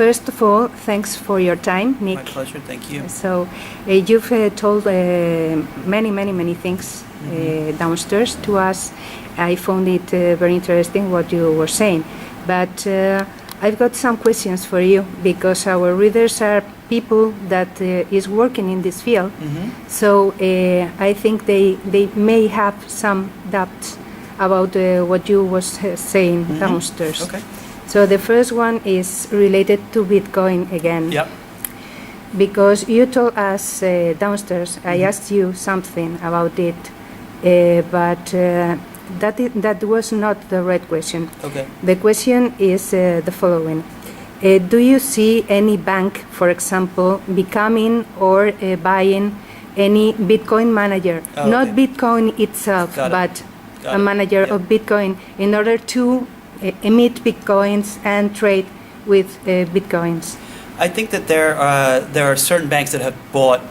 first of all, thanks for your time, Nick. My pleasure. Thank you. So you've told many things downstairs to us. I found it very interesting what you were saying. But I've got some questions for you because our readers are people that is working in this field. So I think they may have some doubts about what you was saying downstairs. Okay. So the first one is related to Bitcoin again. Yep. Because you told us downstairs, I asked you something about it, but that was not the right question. Okay. The question is the following. Do you see any bank, for example, becoming or buying any Bitcoin manager? Oh, Not okay. Bitcoin itself, Got it. but Got a it. manager Yeah. of Bitcoin in order to emit Bitcoins and trade with Bitcoins? I think that there are certain banks that have bought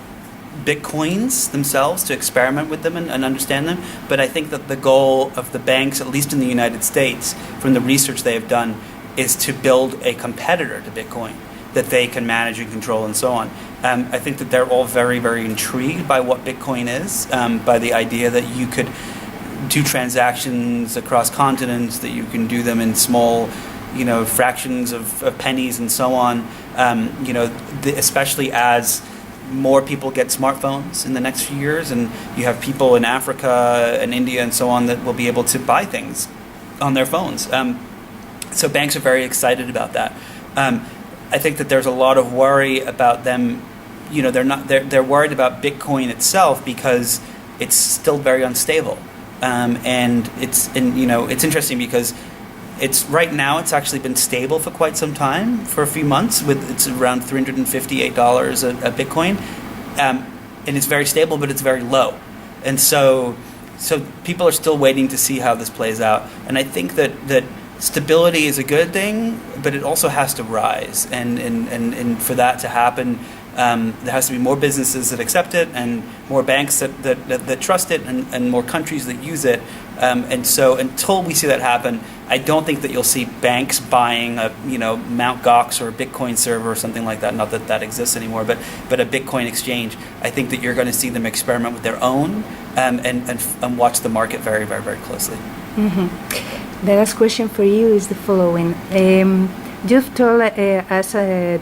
Bitcoins themselves to experiment with them and understand them. But I think that the goal of the banks, at least in the United States, from the research they have done, is to build a competitor to Bitcoin that they can manage and control and so on. I think that they're all very intrigued by what Bitcoin is, by the idea that you could do transactions across continents, that you can do them in small, fractions of pennies and so on. Especially as more people get smartphones in the next few years, and you have people in Africa and India and so on that will be able to buy things on their phones. So banks are very excited about that. I think that there's a lot of worry about them. They're worried about Bitcoin itself because it's still very unstable. And it's interesting because right now it's actually been stable for quite some time, for a few months. It's around $358 a Bitcoin, and it's very stable, but it's very low, and so people are still waiting to see how this plays out. And I think that stability is a good thing, but it also has to rise, and for that to happen, there has to be more businesses that accept it, and more banks that trust it, and more countries that use it. And so until we see that happen, I don't think that you'll see banks buying a Mt. Gox or a Bitcoin server or something like that. Not that that exists anymore, but a Bitcoin exchange. I think that you're going to see them experiment with their own and watch the market very closely. The last question for you is the following. You've told us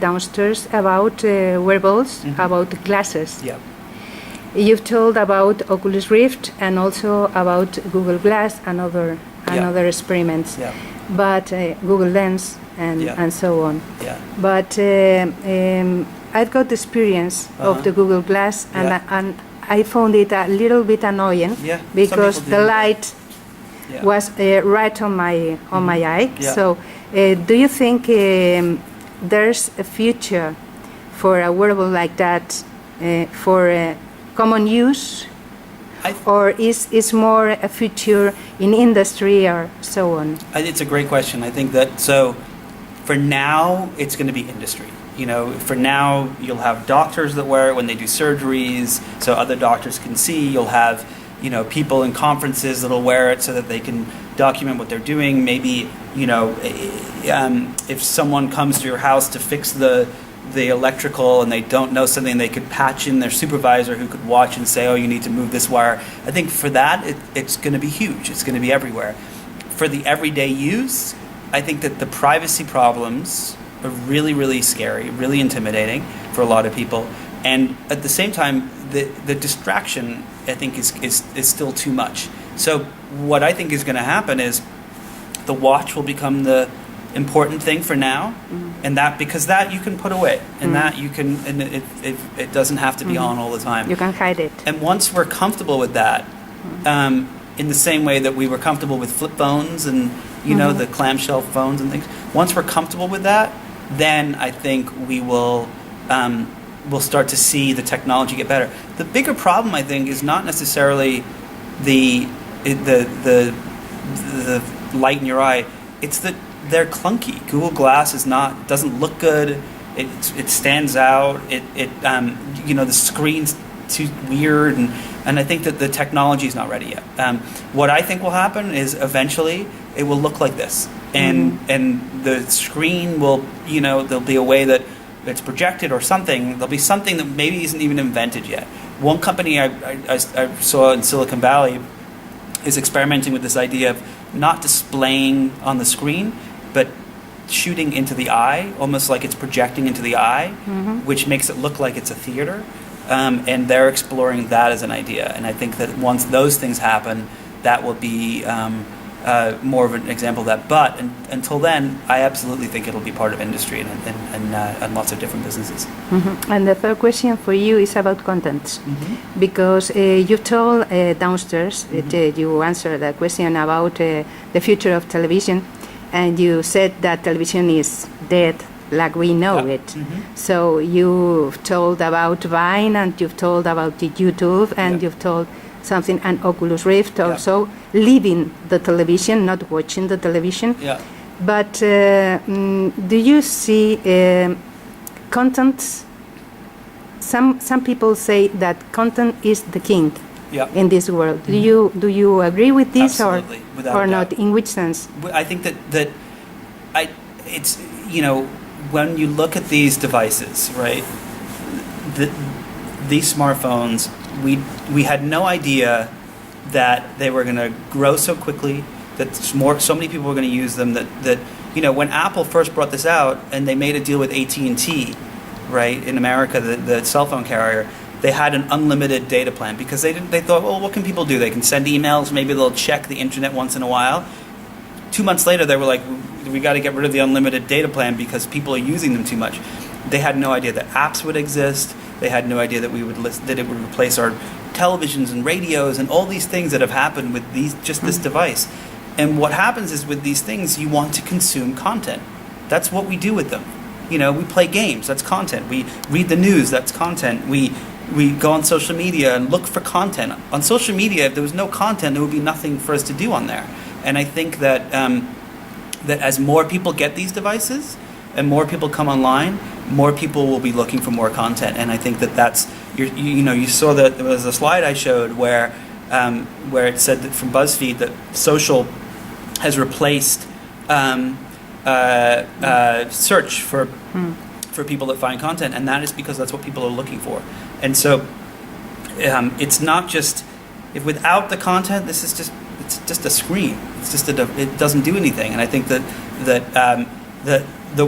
downstairs about wearables, about glasses. Yeah. You've told about Oculus Rift and also about Google Glass and other experiments. Yeah. But Google Lens and so on. Yeah. But I've got the experience of the Google Glass, and I found it a little bit annoying because the light was right on my eye. Yeah. So do you think there's a future for a wearable like that for common use, or is more a future in industry or so on? It's a great question. I think that, so for now it's going to be industry. For now you'll have doctors that wear it when they do surgeries, so other doctors can see. You'll have people in conferences that'll wear it so that they can document what they're doing. Maybe if someone comes to your house to fix the electrical and they don't know something, they could patch in their supervisor who could watch and say, oh, you need to move this wire. I think for that, it's going to be huge. It's going to be everywhere. For the everyday use, I think that the privacy problems are really scary, really intimidating for a lot of people. And at the same time, the distraction, I think, is still too much. So what I think is going to happen is the watch will become the important thing for now, and because that you can put away, and that you can, and it doesn't have to be on all the time. You can hide it. And once we're comfortable with that, in the same way that we were comfortable with flip phones and the clamshell phones and things, once we're comfortable with that, then I think we'll start to see the technology get better. The bigger problem, I think, is not necessarily the light in your eye. It's that they're clunky. Google Glass doesn't look good. It stands out. The screen's too weird, and I think that the technology is not ready yet. What I think will happen is eventually it will look like this. and the screen will, there'll be a way that it's projected or something. There'll be something that maybe isn't even invented yet. One company I saw in Silicon Valley is experimenting with this idea of not displaying on the screen, but shooting into the eye, almost like it's projecting into the eye, which makes it look like it's a theater. And they're exploring that as an idea. And I think that once those things happen, that will be more of an example of that. But until then, I absolutely think it'll be part of industry and lots of different businesses. And the third question for you is about content, because you told downstairs, you answered the question about the future of television, and you said that television is dead like we know it. So you've told about Vine, and you've told about the YouTube, and you've told something, and Oculus Rift also, leaving the television, not watching the television. But do you see content? Some people say that content is the king in this world. Do you agree with this? Absolutely, or not? In which sense? I think that it's when you look at these devices, right? These smartphones, we had no idea that they were going to grow so quickly, that so many people were going to use them. That when Apple first brought this out and they made a deal with AT&T, right, in America, the cell phone carrier, they had an unlimited data plan because they thought, well, what can people do? They can send emails, maybe they'll check the internet once in a while. 2 months later, they were like, we got to get rid of the unlimited data plan because people are using them too much. They had no idea that apps would exist. They had no idea that that it would replace our televisions and radios and all these things that have happened with this device. And what happens is with these things, you want to consume content. That's what we do with them. We play games. That's content. We read the news. That's content. We go on social media and look for content. On social media, if there was no content, there would be nothing for us to do on there. And I think that that as more people get these devices and more people come online, more people will be looking for more content. And I think that's you saw that there was a slide I showed where it said that from BuzzFeed that social has replaced search for people that find content, and that is because that's what people are looking for. And so it's not just without the content, it's just a screen. It's just it doesn't do anything. And I think that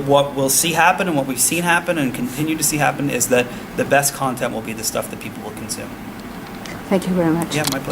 what we'll see happen and what we've seen happen and continue to see happen is that the best content will be the stuff that people will consume. Thank you very much. Yeah, my pleasure.